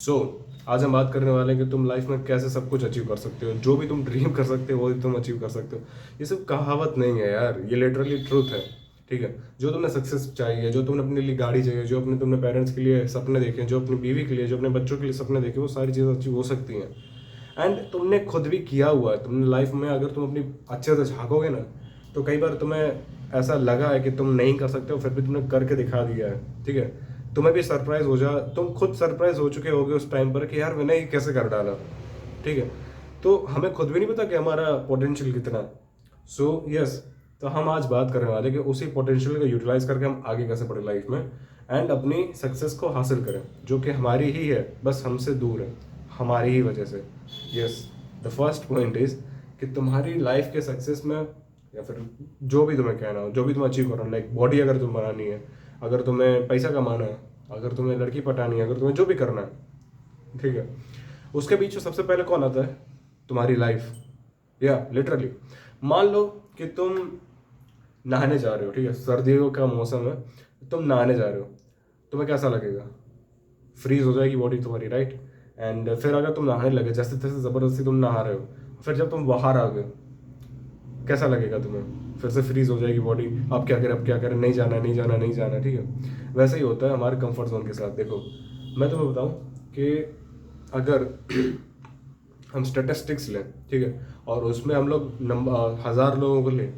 सो आज हम बात करने वाले हैं कि तुम लाइफ में कैसे सब कुछ अचीव कर सकते हो। जो भी तुम ड्रीम कर सकते हो वो तुम अचीव कर सकते हो। ये सब कहावत नहीं है यार, ये लिटरली ट्रूथ है। ठीक है, जो तुमने सक्सेस चाहिए, जो तुमने अपने लिए गाड़ी चाहिए, जो अपने तुमने पेरेंट्स के लिए सपने देखे, जो अपनी बीवी के लिए, जो अपने बच्चों के लिए सपने देखे, वो सारी चीज़ें अचीव हो सकती हैं। एंड तुमने खुद भी किया हुआ है। तुमने लाइफ में अगर तुम अपनी अच्छे से झाँकोगे ना, तो कई बार तुम्हें ऐसा लगा है कि तुम नहीं कर सकते हो, फिर भी तुमने करके दिखा दिया है। ठीक है, तुम्हें भी सरप्राइज हो जा, तुम खुद सरप्राइज हो चुके होगे उस टाइम पर कि यार मैंने ये कैसे कर डाला। ठीक है, तो हमें खुद भी नहीं पता कि हमारा पोटेंशियल कितना है। सो यस, तो हम आज बात करने वाले कि उसी पोटेंशियल को यूटिलाइज करके हम आगे कैसे बढ़े लाइफ में एंड अपनी सक्सेस को हासिल करें, जो कि हमारी ही है, बस हमसे दूर है, हमारी ही वजह से। Yes, the first point is कि तुम्हारी लाइफ के सक्सेस में, या फिर जो भी तुम्हें कहना हो, जो भी तुम अचीव करो, लाइक बॉडी अगर तुम बनानी है, अगर तुम्हें पैसा कमाना है, अगर तुम्हें लड़की पटानी है, अगर तुम्हें जो भी करना है, ठीक है, उसके बीच में सबसे पहले कौन आता है? तुम्हारी लाइफ। या लिटरली मान लो कि तुम नहाने जा रहे हो, ठीक है, सर्दियों का मौसम है, तुम नहाने जा रहे हो, तुम्हें कैसा लगेगा? फ्रीज हो जाएगी बॉडी तुम्हारी, राइट। एंड फिर अगर तुम नहाने लगे, जैसे तैसे ज़बरदस्ती तुम नहा रहे हो, फिर जब तुम बाहर आ गए, कैसा लगेगा तुम्हें? फिर से फ्रीज हो जाएगी बॉडी, अब क्या करें, अब क्या करें, नहीं जाना, नहीं जाना, नहीं जाना। ठीक है, वैसे ही होता है हमारे कंफर्ट जोन के साथ। देखो, मैं तुम्हें बताऊं कि अगर हम स्टेटिस्टिक्स लें, ठीक है, और उसमें हम लोग नंबर 1000 लोगों को लें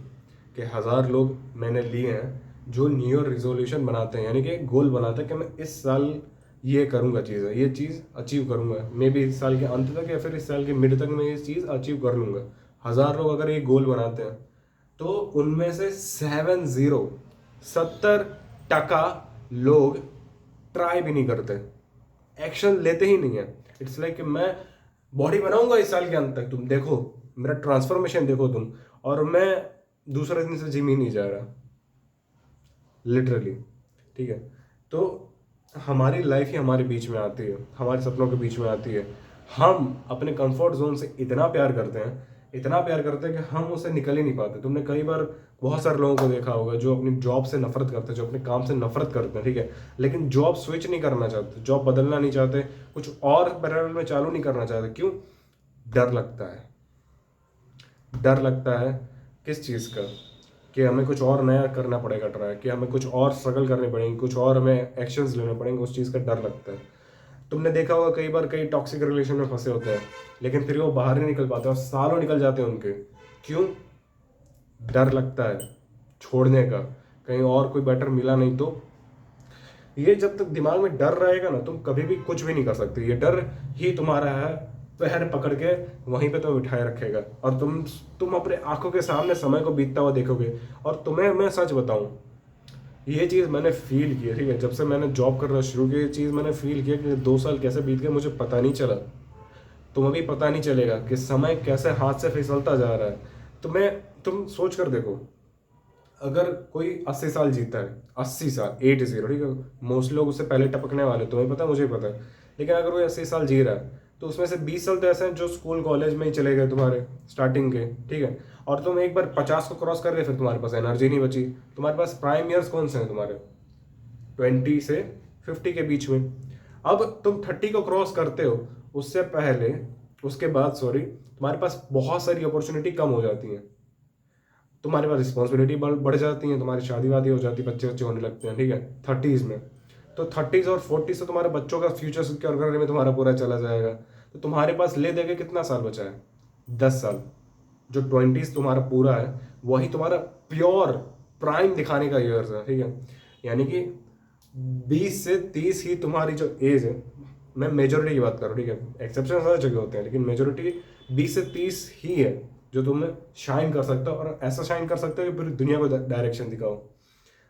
कि 1000 लोग मैंने लिए हैं जो न्यू ईयर रिजोल्यूशन बनाते हैं, यानी कि गोल बनाते हैं कि मैं इस साल ये करूँगा, चीज़ है, ये चीज़ अचीव करूँगा, मे बी इस साल के अंत तक या फिर इस साल के मिड तक मैं ये चीज़ अचीव कर लूँगा। 1000 लोग अगर ये गोल बनाते हैं, तो उनमें से 70% लोग ट्राई भी नहीं करते, एक्शन लेते ही नहीं है। इट्स लाइक कि मैं बॉडी बनाऊंगा इस साल के अंत तक, तुम देखो मेरा ट्रांसफॉर्मेशन देखो तुम, और मैं दूसरे दिन से जिम ही नहीं जा रहा, लिटरली। ठीक है, तो हमारी लाइफ ही हमारे बीच में आती है, हमारे सपनों के बीच में आती है। हम अपने कंफर्ट जोन से इतना प्यार करते हैं, इतना प्यार करते हैं कि हम उससे निकल ही नहीं पाते। तुमने कई बार बहुत सारे लोगों को देखा होगा जो अपनी जॉब से नफरत करते हैं, जो अपने काम से नफरत करते हैं, ठीक है, लेकिन जॉब स्विच नहीं करना चाहते, जॉब बदलना नहीं चाहते, कुछ और पैरेलल में चालू नहीं करना चाहते। क्यों? डर लगता है। डर लगता है किस चीज़ का? कि हमें कुछ और नया करना पड़ेगा ट्राई, कि हमें कुछ और स्ट्रगल करने पड़ेंगे, कुछ और हमें एक्शंस लेने पड़ेंगे, उस चीज़ का डर लगता है। तुमने देखा होगा कई बार कई टॉक्सिक रिलेशन में फंसे होते हैं, लेकिन फिर वो बाहर नहीं निकल पाते और सालों निकल जाते हैं उनके। क्यों? डर लगता है छोड़ने का, कहीं और कोई बेटर मिला नहीं तो। ये जब तक दिमाग में डर रहेगा ना, तुम कभी भी कुछ भी नहीं कर सकते। ये डर ही तुम्हारा है, पैर पकड़ के वहीं पे तुम्हें बिठाए रखेगा, और तुम अपने आंखों के सामने समय को बीतता हुआ देखोगे। और तुम्हें मैं सच बताऊं, ये चीज़ मैंने फील की है, ठीक है, जब से मैंने जॉब करना शुरू किया, ये चीज़ मैंने फील किया कि 2 साल कैसे बीत गए मुझे पता नहीं चला। तुम्हें भी पता नहीं चलेगा कि समय कैसे हाथ से फिसलता जा रहा है। तुम सोच कर देखो, अगर कोई 80 साल जीता है, 80 साल, 80, ठीक है, मोस्ट लोग उससे पहले टपकने वाले, तुम्हें पता है, मुझे भी पता है, लेकिन अगर वो 80 साल जी रहा है, तो उसमें से 20 साल तो ऐसे हैं जो स्कूल कॉलेज में ही चले गए तुम्हारे स्टार्टिंग के, ठीक है, और तुम एक बार 50 को क्रॉस कर गए, फिर तुम्हारे पास एनर्जी नहीं बची। तुम्हारे पास प्राइम ईयर्स कौन से हैं तुम्हारे? 20 से 50 के बीच में। अब तुम 30 को क्रॉस करते हो, उससे पहले, उसके बाद सॉरी, तुम्हारे पास बहुत सारी अपॉर्चुनिटी कम हो जाती हैं, तुम्हारे पास रिस्पॉन्सिबिलिटी बढ़ जाती है, तुम्हारी शादी वादी हो जाती है, बच्चे बच्चे होने लगते हैं, ठीक है, 30s में। तो 30s और 40s से तुम्हारे बच्चों का फ्यूचर सिक्योर करने में तुम्हारा पूरा चला जाएगा। तो तुम्हारे पास ले देके कितना साल बचा है? 10 साल। जो 20s तुम्हारा पूरा है, वही तुम्हारा प्योर प्राइम दिखाने का ईयर्स है, ठीक है, यानी कि 20 से 30 ही तुम्हारी जो एज है, मैं मेजोरिटी की बात कर रहा हूँ, ठीक है, एक्सेप्शन हर जगह होते हैं, लेकिन मेजोरिटी 20 से 30 ही है जो तुम्हें शाइन कर सकता हो, और ऐसा शाइन कर सकते हो कि पूरी दुनिया को डायरेक्शन दिखाओ।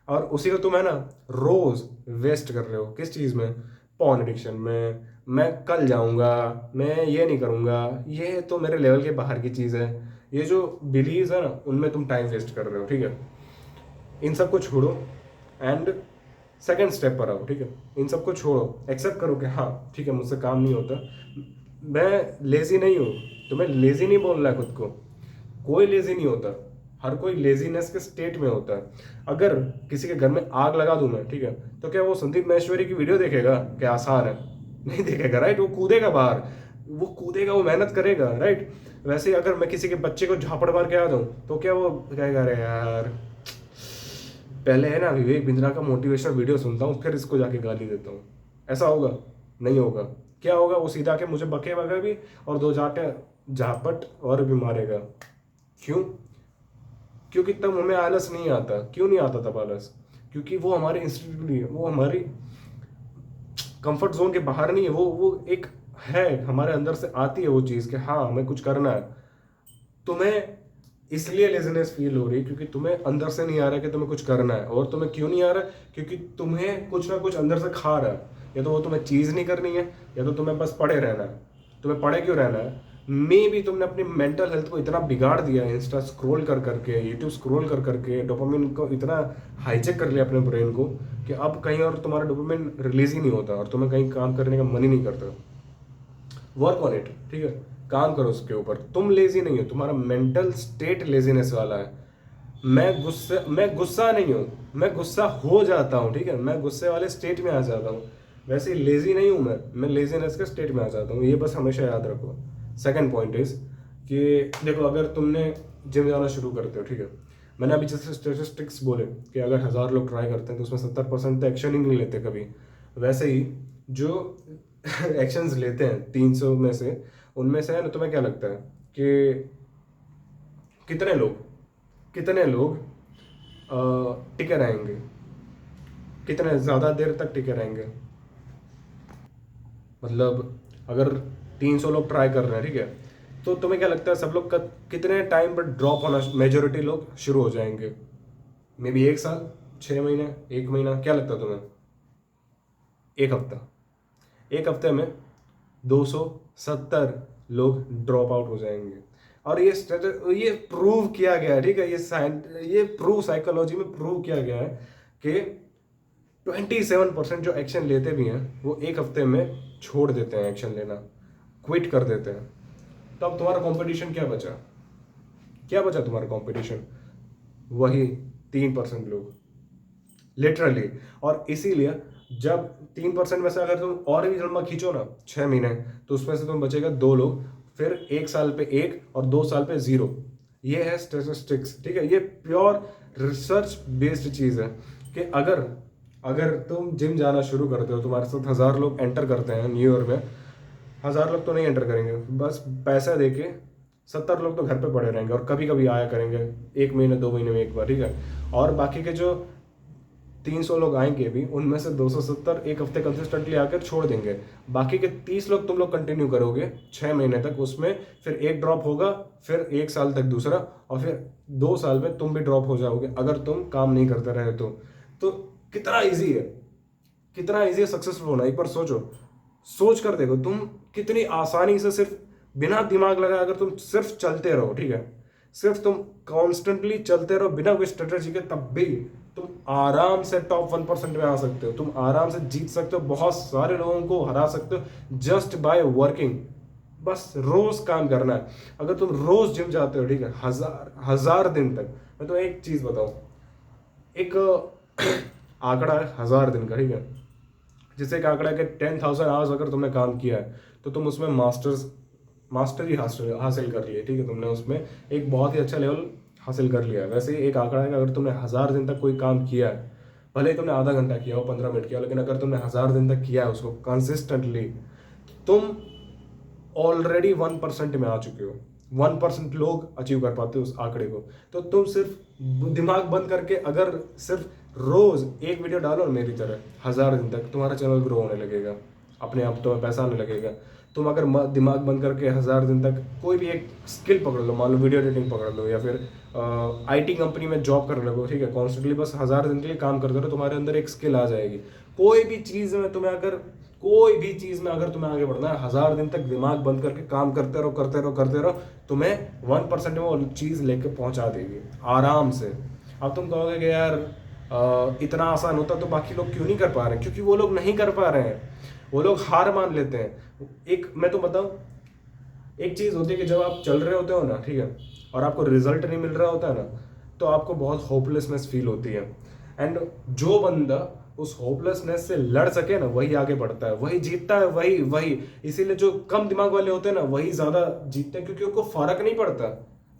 और उसी को तुम है ना रोज वेस्ट कर रहे हो किस चीज़ में? पॉर्न एडिक्शन में। मैं कल जाऊंगा, मैं ये नहीं करूंगा, ये तो मेरे लेवल के बाहर की चीज़ है। ये जो बिलीव है ना, उनमें तुम टाइम वेस्ट कर रहे हो, ठीक है। इन सबको छोड़ो एंड सेकेंड स्टेप पर आओ, ठीक है। इन सबको छोड़ो, एक्सेप्ट करो कि हाँ ठीक है, मुझसे काम नहीं होता, मैं लेजी नहीं हूँ। तुम्हें लेजी नहीं बोलना है खुद को, कोई लेजी नहीं होता, हर कोई लेजीनेस के स्टेट में होता है। अगर किसी के घर में आग लगा दूं मैं, ठीक है, तो क्या वो संदीप महेश्वरी की वीडियो देखेगा कि आसान है? नहीं देखेगा, राइट। वो कूदेगा बाहर, वो कूदेगा, वो मेहनत करेगा, राइट। वैसे ही अगर मैं किसी के बच्चे को झापड़ मार के आ जाऊँ तो क्या वो कहेगा, अरे यार पहले है ना विवेक बिंद्रा का मोटिवेशनल वीडियो सुनता हूँ फिर इसको जाके गाली देता हूँ, ऐसा होगा? नहीं होगा। क्या होगा, वो सीधा के मुझे बकेगा भी और दो जाटे झापट और भी मारेगा। क्यों? क्योंकि तब हमें आलस नहीं आता। क्यों नहीं आता तब आलस? क्योंकि वो हमारे इंस्टिंक्टिवली है, वो हमारी कंफर्ट जोन के बाहर नहीं है, वो एक है हमारे अंदर से आती है वो चीज़ कि हाँ हमें कुछ करना है। तुम्हें इसलिए लेजीनेस फील हो रही है क्योंकि तुम्हें अंदर से नहीं आ रहा है कि तुम्हें कुछ करना है। और तुम्हें क्यों नहीं आ रहा है? क्योंकि तुम्हें कुछ ना कुछ अंदर से खा रहा है। या तो वो तुम्हें चीज़ नहीं करनी है, या तो तुम्हें बस पड़े रहना है। तुम्हें पड़े क्यों रहना है? मे भी तुमने अपनी मेंटल हेल्थ को इतना बिगाड़ दिया है, इंस्टा स्क्रॉल कर करके, यूट्यूब स्क्रॉल कर करके, डोपामिन को इतना हाईजेक कर लिया अपने ब्रेन को कि अब कहीं और तुम्हारा डोपामिन रिलीज ही नहीं होता और तुम्हें कहीं काम करने का मन ही नहीं करता। वर्क ऑन इट, ठीक है, काम करो उसके ऊपर। तुम लेजी नहीं हो, तुम्हारा मेंटल स्टेट लेजीनेस वाला है। मैं गुस्सा नहीं हूँ, मैं गुस्सा हो जाता हूँ, ठीक है, मैं गुस्से वाले स्टेट में आ जाता हूँ। वैसे लेजी नहीं हूँ मैं लेजीनेस के स्टेट में आ जाता हूँ, ये बस हमेशा याद रखो। सेकंड पॉइंट इज कि देखो, अगर तुमने जिम जाना शुरू करते हो, ठीक है, मैंने अभी जैसे स्टेटिस्टिक्स बोले कि अगर 1000 लोग ट्राई करते हैं तो उसमें 70% तो एक्शन ही नहीं लेते कभी। वैसे ही जो एक्शंस लेते हैं 300 में से, उनमें से है ना, तुम्हें क्या लगता है कि कितने लोग टिके रहेंगे? कितने ज़्यादा देर तक टिके रहेंगे? मतलब अगर 300 लोग ट्राई कर रहे हैं, ठीक है, तो तुम्हें क्या लगता है सब लोग कितने टाइम पर ड्रॉप होना, मेजोरिटी लोग शुरू हो जाएंगे? मे बी 1 साल, 6 महीने, 1 महीना, क्या लगता है तुम्हें? 1 हफ्ता। 1 हफ्ते में 270 लोग ड्रॉप आउट हो जाएंगे। और ये प्रूव किया गया है, ठीक है, ये प्रूव साइकोलॉजी में प्रूव किया गया है कि 27% जो एक्शन लेते भी हैं वो 1 हफ्ते में छोड़ देते हैं एक्शन लेना, क्विट कर देते हैं। तो अब तुम्हारा कंपटीशन क्या बचा? क्या बचा तुम्हारा कंपटीशन? वही 3% लोग, लिटरली। और इसीलिए जब 3% में से अगर तुम और भी लंबा खींचो ना, 6 महीने, तो उसमें से तुम बचेगा 2 लोग, फिर 1 साल पे 1 और 2 साल पे 0। ये है स्टेटिस्टिक्स, ठीक है, ये प्योर रिसर्च बेस्ड चीज़ है कि अगर तुम जिम जाना शुरू करते हो, तुम्हारे साथ 1000 लोग एंटर करते हैं न्यू ईयर में, 1000 लोग तो नहीं एंटर करेंगे, बस पैसा दे के 70 लोग तो घर पे पड़े रहेंगे और कभी कभी आया करेंगे 1 महीने 2 महीने में एक बार, ठीक है। और बाकी के जो 300 लोग आएंगे भी, उनमें से 270 1 हफ्ते कंसिस्टेंटली आकर छोड़ देंगे। बाकी के 30 लोग तुम लोग कंटिन्यू करोगे 6 महीने तक, उसमें फिर एक ड्रॉप होगा, फिर 1 साल तक दूसरा, और फिर 2 साल में तुम भी ड्रॉप हो जाओगे अगर तुम काम नहीं करते रहे तो कितना ईजी है, कितना ईजी है सक्सेसफुल होना। एक बार सोच कर देखो तुम कितनी आसानी से, सिर्फ बिना दिमाग लगाए अगर तुम सिर्फ चलते रहो, ठीक है, सिर्फ तुम कॉन्स्टेंटली चलते रहो बिना कोई स्ट्रेटेजी के, तब भी तुम आराम से टॉप 1% में आ सकते हो। तुम आराम से जीत सकते हो, बहुत सारे लोगों को हरा सकते हो जस्ट बाय वर्किंग। बस रोज काम करना है। अगर तुम रोज जिम जाते हो, ठीक है, हजार दिन तक, मैं तो एक चीज बताऊं, एक आंकड़ा है 1000 दिन का, ठीक है, जिससे एक आंकड़ा है कि 10,000 आवर्स अगर तुमने काम किया है तो तुम उसमें मास्टरी हासिल कर लिए, ठीक है, तुमने उसमें एक बहुत ही अच्छा लेवल हासिल कर लिया है। वैसे ही एक आंकड़ा है कि अगर तुमने 1000 दिन तक कोई काम किया है, भले ही तुमने आधा घंटा किया हो, 15 मिनट किया, लेकिन अगर तुमने 1000 दिन तक किया है उसको कंसिस्टेंटली, तुम ऑलरेडी 1% में आ चुके हो। 1% लोग अचीव कर पाते हो उस आंकड़े को। तो तुम सिर्फ दिमाग बंद करके अगर सिर्फ रोज एक वीडियो डालो मेरी तरह 1000 दिन तक, तुम्हारा चैनल ग्रो होने लगेगा, अपने आप तुम्हें पैसा आने लगेगा। तुम अगर दिमाग बंद करके 1000 दिन तक कोई भी एक स्किल पकड़ लो, मान लो वीडियो एडिटिंग पकड़ लो, या फिर आईटी कंपनी में जॉब कर लगो, ठीक है, कॉन्स्टेंटली बस 1000 दिन के लिए काम करते रहो, तुम्हारे अंदर एक स्किल आ जाएगी। कोई भी चीज़ में तुम्हें अगर तुम्हें आगे बढ़ना है, 1000 दिन तक दिमाग बंद करके काम करते रहो, तुम्हें 1% में वो चीज़ लेके पहुंचा देगी आराम से। अब तुम कहोगे कि यार इतना आसान होता तो बाकी लोग क्यों नहीं कर पा रहे हैं? क्योंकि वो लोग नहीं कर पा रहे हैं, वो लोग हार मान लेते हैं। मैं तो बताऊं, एक चीज़ होती है कि जब आप चल रहे होते हो ना, ठीक है, और आपको रिजल्ट नहीं मिल रहा होता है ना, तो आपको बहुत होपलेसनेस फील होती है। एंड जो बंदा उस होपलेसनेस से लड़ सके ना, वही आगे बढ़ता है, वही जीतता है, वही वही इसीलिए जो कम दिमाग वाले होते हैं ना, वही ज्यादा जीतते हैं, क्योंकि उनको फर्क नहीं पड़ता,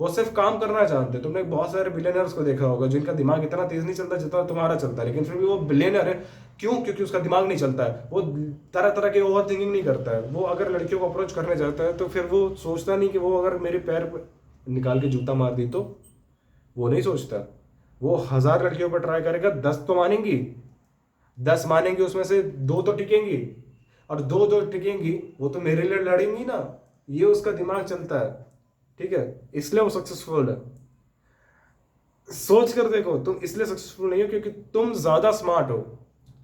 वो सिर्फ काम करना जानते हैं। तुमने बहुत सारे बिलियनर्स को देखा होगा जिनका दिमाग इतना तेज नहीं चलता जितना तुम्हारा चलता है, लेकिन फिर भी वो बिलियनर है। क्यों? क्योंकि उसका दिमाग नहीं चलता है, वो तरह तरह के ओवर थिंकिंग नहीं करता है। वो अगर लड़कियों को अप्रोच करने जाता है तो फिर वो सोचता नहीं कि वो अगर मेरे पैर पे निकाल के जूता मार दी तो, वो नहीं सोचता। वो 1000 लड़कियों पर ट्राई करेगा, 10 तो मानेंगी, 10 मानेंगी, उसमें से 2 तो टिकेंगी, और 2 जो टिकेंगी वो तो मेरे लिए लड़ेंगी ना। ये उसका दिमाग चलता है, ठीक है, इसलिए वो सक्सेसफुल है। सोच कर देखो, तुम इसलिए सक्सेसफुल नहीं हो क्योंकि तुम ज्यादा स्मार्ट हो।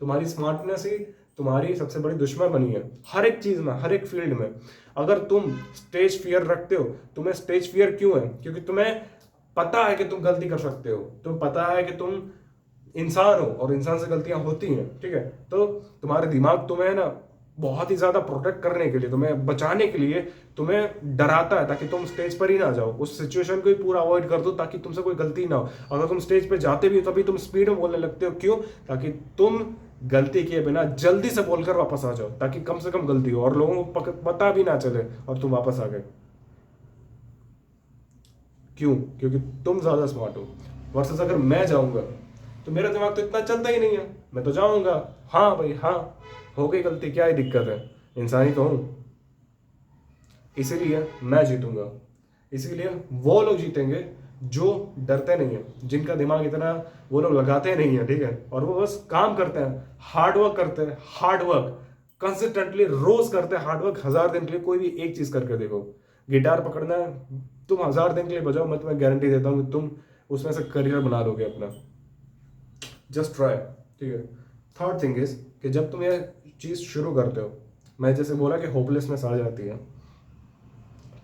तुम्हारी स्मार्टनेस ही तुम्हारी सबसे बड़ी दुश्मन बनी है, हर एक चीज में, हर एक फील्ड में। अगर तुम स्टेज फियर रखते हो, तुम्हें स्टेज फियर क्यों है? क्योंकि तुम्हें पता है कि तुम गलती कर सकते हो, तुम पता है कि तुम इंसान हो और इंसान से गलतियां होती हैं, ठीक है। तो तुम्हारे दिमाग तुम्हें ना बहुत ही ज्यादा प्रोटेक्ट करने के लिए, तुम्हें बचाने के लिए तुम्हें डराता है, ताकि तुम स्टेज पर ही ना जाओ, उस सिचुएशन को ही पूरा अवॉइड कर दो, ताकि तुमसे कोई गलती ना हो। अगर तुम स्टेज पे जाते भी हो तभी तुम स्पीड में बोलने लगते हो, क्यों? ताकि तुम गलती किए बिना जल्दी से बोलकर वापस आ जाओ, ताकि कम से कम गलती हो और लोगों को पता भी ना चले और तुम वापस आ गए। क्यों? क्योंकि तुम ज्यादा स्मार्ट हो। वर्सेस अगर मैं जाऊंगा तो मेरा दिमाग तो इतना चलता ही नहीं है, मैं तो जाऊंगा, हाँ भाई हाँ, हो गई गलती, क्या ही दिक्कत है, इंसान ही तो हूं, इसीलिए मैं जीतूंगा। इसीलिए वो लोग जीतेंगे जो डरते नहीं है, जिनका दिमाग इतना वो लोग लगाते नहीं है, ठीक है, और वो बस काम करते हैं, हार्ड वर्क करते हैं, हार्ड वर्क कंसिस्टेंटली रोज करते हैं, हार्ड वर्क 1000 दिन के लिए। कोई भी एक चीज करके देखो, गिटार पकड़ना है, तुम 1000 दिन के लिए बजाओ, मैं तुम्हें गारंटी देता हूँ कि तुम उसमें से करियर बना लोगे अपना। जस्ट ट्राई, ठीक है। थर्ड थिंग इज कि जब तुम ये चीज शुरू करते हो, मैं जैसे बोला कि होपलेसनेस आ जाती है,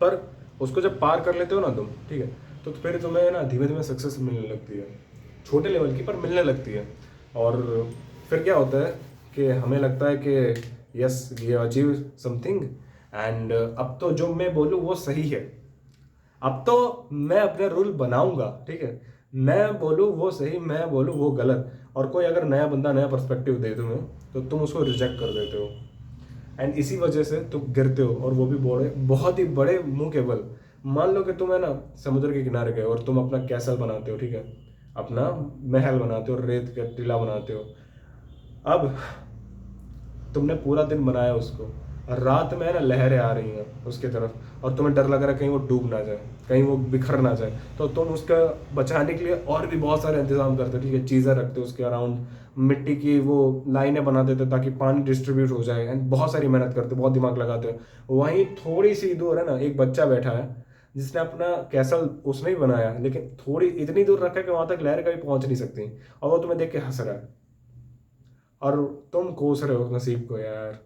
पर उसको जब पार कर लेते हो ना तुम, ठीक है, तो फिर तुम्हें ना धीमे धीमे सक्सेस मिलने लगती है, छोटे लेवल की पर मिलने लगती है। और फिर क्या होता है कि हमें लगता है कि yes we achieve something, and अब तो जो मैं बोलूँ वो सही है, अब तो मैं अपने रूल बनाऊंगा, ठीक है, मैं बोलूँ वो सही, मैं बोलूँ वो गलत। और कोई अगर नया बंदा नया पर्सपेक्टिव दे तुम्हें तो तुम उसको रिजेक्ट कर देते हो, एंड इसी वजह से तुम गिरते हो, और वो भी बड़े बहुत ही बड़े मुंह के बल। मान लो कि तुम है ना समुद्र के किनारे गए और तुम अपना कैसल बनाते हो, ठीक है, अपना महल बनाते हो, रेत का टीला बनाते हो। अब तुमने पूरा दिन बनाया उसको, और रात में है ना लहरें आ रही हैं उसके तरफ, और तुम्हें डर लग रहा है कहीं वो डूब ना जाए, कहीं वो बिखर ना जाए, तो तुम उसका बचाने के लिए और भी बहुत सारे इंतजाम करते हो, ठीक है, चीज़ें रखते हो उसके अराउंड, मिट्टी की वो लाइनें बना देते हो ताकि पानी डिस्ट्रीब्यूट हो जाए, एंड बहुत सारी मेहनत करते हो, बहुत दिमाग लगाते हो। वहीं थोड़ी सी दूर है ना एक बच्चा बैठा है जिसने अपना कैसल उसने ही बनाया, लेकिन थोड़ी इतनी दूर रखा है कि वहां तक लहर कभी पहुंच नहीं सकती, और वो तुम्हें देख के हंस रहा है, और तुम कोस रहे हो नसीब को, यार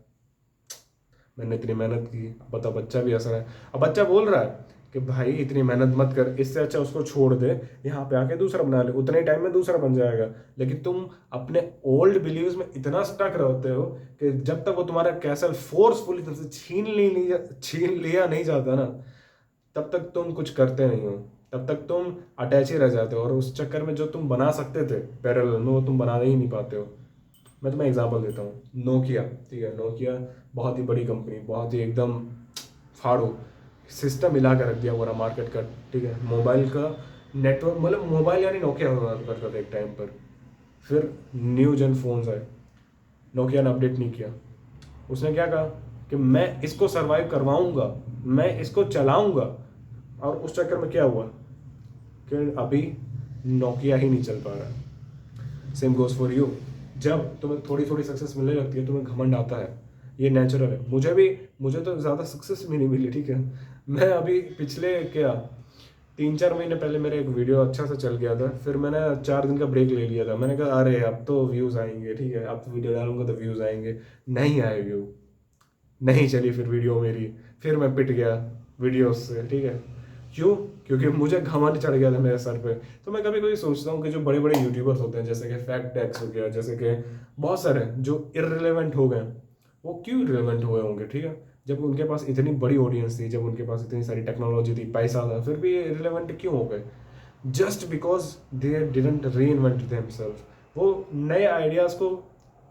मैंने इतनी मेहनत की, अब बता बच्चा भी हंस रहा है। अब बच्चा बोल रहा है कि भाई इतनी मेहनत मत कर, इससे अच्छा उसको छोड़ दे, यहाँ पे आके दूसरा बना ले, उतने टाइम में दूसरा बन जाएगा। लेकिन तुम अपने ओल्ड बिलीव्स में इतना स्टक रहते हो कि जब तक वो तुम्हारा कैसल फोर्सफुली तुमसे छीन लिया नहीं जाता ना, तब तक तुम कुछ करते नहीं हो, तब तक तुम अटैच ही रह जाते हो, और उस चक्कर में जो तुम बना सकते थे पैरेलल में वो तुम बना ही नहीं पाते हो। मैं तुम्हें एग्जांपल देता हूँ, नोकिया, ठीक है, नोकिया बहुत ही बड़ी कंपनी, बहुत ही एकदम फाड़ो सिस्टम मिला कर रख दिया पूरा मार्केट का, ठीक है, मोबाइल का नेटवर्क, मतलब मोबाइल यानी नोकिया हुआ करता था एक टाइम पर। फिर न्यू जेन फोन्स आए, नोकिया ने अपडेट नहीं किया, उसने क्या कहा कि मैं इसको सर्वाइव करवाऊंगा, मैं इसको चलाऊंगा, और उस चक्कर में क्या हुआ कि अभी नोकिया ही नहीं चल पा रहा। सेम गोज फॉर यू, जब तुम्हें थोड़ी थोड़ी सक्सेस मिलने लगती है तुम्हें घमंड आता है, ये नेचुरल है। मुझे तो ज़्यादा सक्सेस भी नहीं मिली, ठीक है, मैं अभी पिछले क्या 3-4 महीने पहले मेरा एक वीडियो अच्छा से चल गया था, फिर मैंने 4 दिन का ब्रेक ले लिया था, मैंने कहा अरे अब तो व्यूज़ आएंगे, ठीक है, अब तो वीडियो डालूंगा तो व्यूज़ आएंगे, नहीं आए व्यू, नहीं चली फिर वीडियो मेरी, फिर मैं पिट गया वीडियोस से, ठीक है। क्यों? क्योंकि मुझे घमंड चढ़ गया था मेरे सर पे। तो मैं कभी कभी सोचता हूँ कि जो बड़े बड़े यूट्यूबर्स होते हैं, जैसे कि फैक्ट टैक्स हो गया, जैसे कि बहुत सारे जो इररिलेवेंट हो गए, वो क्यों इररिलेवेंट हुए होंगे, ठीक है, जब उनके पास इतनी बड़ी ऑडियंस थी, जब उनके पास इतनी सारी टेक्नोलॉजी थी, पैसा था, फिर भी ये इररिलेवेंट क्यों हो गए? जस्ट बिकॉज दे डिडंट री इन्वेंट देमसेल्फ। वो नए आइडियाज़ को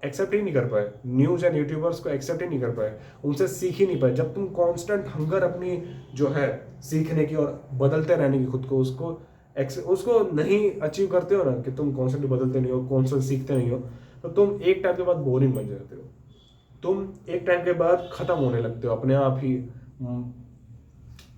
एक्सेप्ट ही नहीं कर पाए, न्यूज़ एंड यूट्यूबर्स को एक्सेप्ट ही नहीं कर पाए, उनसे सीख ही नहीं पाए। जब तुम कांस्टेंट हंगर अपनी जो है सीखने की और बदलते रहने की खुद को, उसको नहीं अचीव करते हो ना, कि तुम कॉन्स्टेंटली बदलते नहीं हो, कॉन्स्टेंट सीखते नहीं हो, तो तुम एक टाइम के बाद बोरिंग बन जाते हो। तुम एक टाइम के बाद खत्म होने लगते हो, अपने आप ही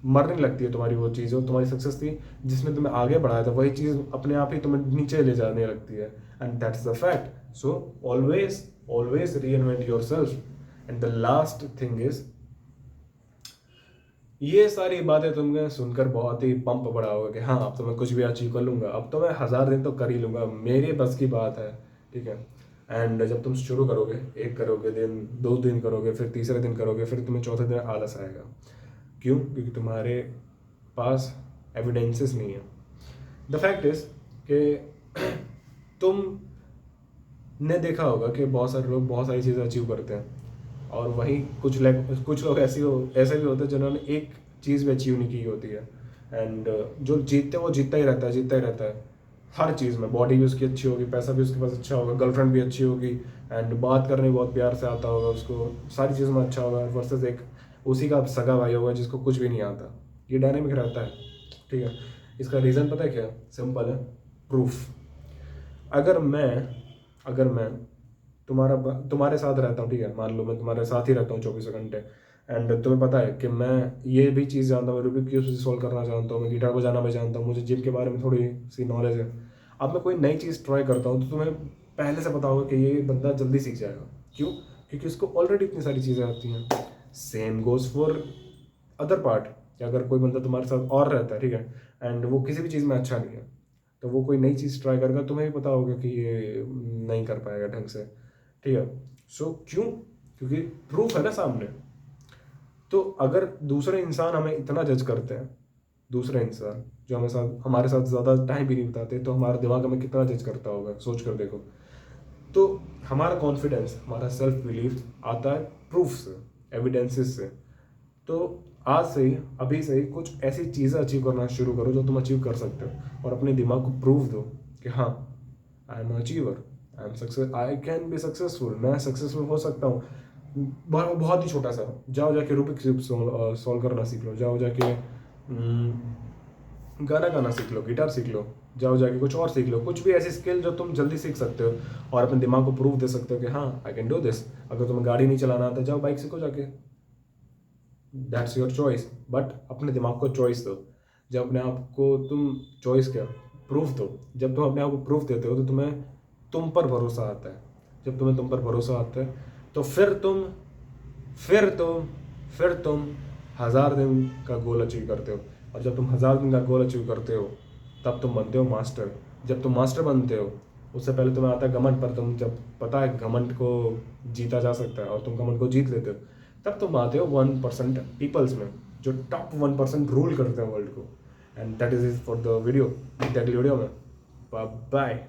मरने लगती है तुम्हारी वो चीज़, तुम्हारी सक्सेस थी जिसने तुम्हें आगे बढ़ाया था, वही चीज़ अपने आप ही तुम्हें नीचे ले जाने लगती है। And that's the fact. So always always reinvent yourself. And the last thing is, ये सारी बातें तुमने सुनकर बहुत ही पंप पड़ा होगा कि हाँ अब तो मैं कुछ भी अचीव कर लूंगा, अब तो मैं 1000 दिन तो कर ही लूंगा, मेरे बस की बात है, ठीक है। एंड जब तुम शुरू करोगे, एक करोगे दिन, 2 दिन करोगे, फिर तीसरे दिन करोगे, फिर तुम्हें चौथे दिन आलस आएगा। क्यों? क्योंकि तुम्हारे पास एविडेंसेस नहीं है। द फैक्ट इज कि तुम ने देखा होगा कि बहुत सारे लोग बहुत सारी चीज़ें अचीव करते हैं, और वहीं कुछ लोग ऐसे भी होते हैं जिन्होंने एक चीज़ भी अचीव नहीं की होती है। एंड जो जीतते हैं वो जीतता ही रहता है, जीतता ही रहता है हर चीज़ में। बॉडी भी उसकी अच्छी होगी, पैसा भी उसके पास अच्छा होगा, गर्लफ्रेंड भी अच्छी होगी, एंड बात करने बहुत प्यार से आता होगा उसको, सारी चीज़ों में अच्छा होगा, वर्सेस एक उसी का सगा भाई होगा जिसको कुछ भी नहीं आता। ये डायनेमिक रहता है, ठीक है। इसका रीज़न पता है क्या? सिंपल है, प्रूफ। अगर मैं तुम्हारे साथ रहता हूँ, ठीक है, मान लो मैं तुम्हारे साथ ही रहता हूँ 24 घंटे, एंड तुम्हें पता है कि मैं ये भी चीज़ जानता हूँ, रूबिक क्यूब सॉल्व करना जानता हूँ, मैं गिटार बजाना भी जानता हूँ, मुझे जिम के बारे में थोड़ी सी नॉलेज है। अब मैं कोई नई चीज़ ट्राई करता हूँ तो तुम्हें पहले से पता होगा कि ये बंदा जल्दी सीख जाएगा। क्यों? क्योंकि उसको ऑलरेडी इतनी सारी चीज़ें आती हैं। Same goes for other part, कि अगर कोई बंदा तुम्हारे साथ और रहता है, ठीक है, एंड वो किसी भी चीज़ में अच्छा नहीं है, तो वो कोई नई चीज़ ट्राई करेगा, तुम्हें भी पता होगा कि ये नहीं कर पाएगा ढंग से, ठीक है। सो क्यों? क्योंकि प्रूफ है ना सामने। तो अगर दूसरे इंसान हमें इतना जज करते हैं, दूसरे इंसान जो हमारे साथ ज़्यादा टाइम भी नहीं बिताते, तो हमारा दिमाग हमें कितना जज करता होगा, सोच कर देखो। तो हमारा कॉन्फिडेंस, हमारा सेल्फ बिलीफ आता है प्रूफ से, एविडेंसेस से। तो आज से ही, अभी से ही कुछ ऐसी चीज़ें अचीव करना शुरू करो जो तुम अचीव कर सकते हो, और अपने दिमाग को प्रूफ दो कि हाँ, I am achiever, I can be successful, मैं सक्सेसफुल हो सकता हूँ। बहुत ही छोटा सा, जाओ जाके रूबिक क्यूब सॉल्व करना सीख लो, जाओ जाके गाना गाना सीख लो, गिटार सीख लो, जाओ जाके कुछ और सीख लो, कुछ भी ऐसी स्किल जो तुम जल्दी सीख सकते हो और अपने दिमाग को प्रूफ दे सकते हो कि हाँ आई कैन डू दिस। अगर तुम्हें गाड़ी नहीं चलाना आता, जाओ बाइक सीखो जाके, दैट्स योर चॉइस। बट अपने दिमाग को चॉइस दो। जब अपने आप को तुम चॉइस क्या, प्रूफ दो। जब तुम अपने आप को प्रूफ देते हो तो तुम्हें तुम पर भरोसा आता है। जब तुम्हें तुम पर भरोसा आता है तो फिर तुम 1000 दिन का गोल अचीव करते हो। और जब तुम 1000 दिन का गोल अचीव करते हो तब तुम बनते हो मास्टर। जब तुम मास्टर बनते हो, उससे पहले तुम्हें आता है घमंड, पर तुम जब पता है घमंड को जीता जा सकता है और तुम घमंड को जीत लेते हो, तब तुम आते हो 1% पीपल्स में, जो टॉप 1% रूल करते हैं वर्ल्ड को। And that is for the video, अगली वीडियो में बाय।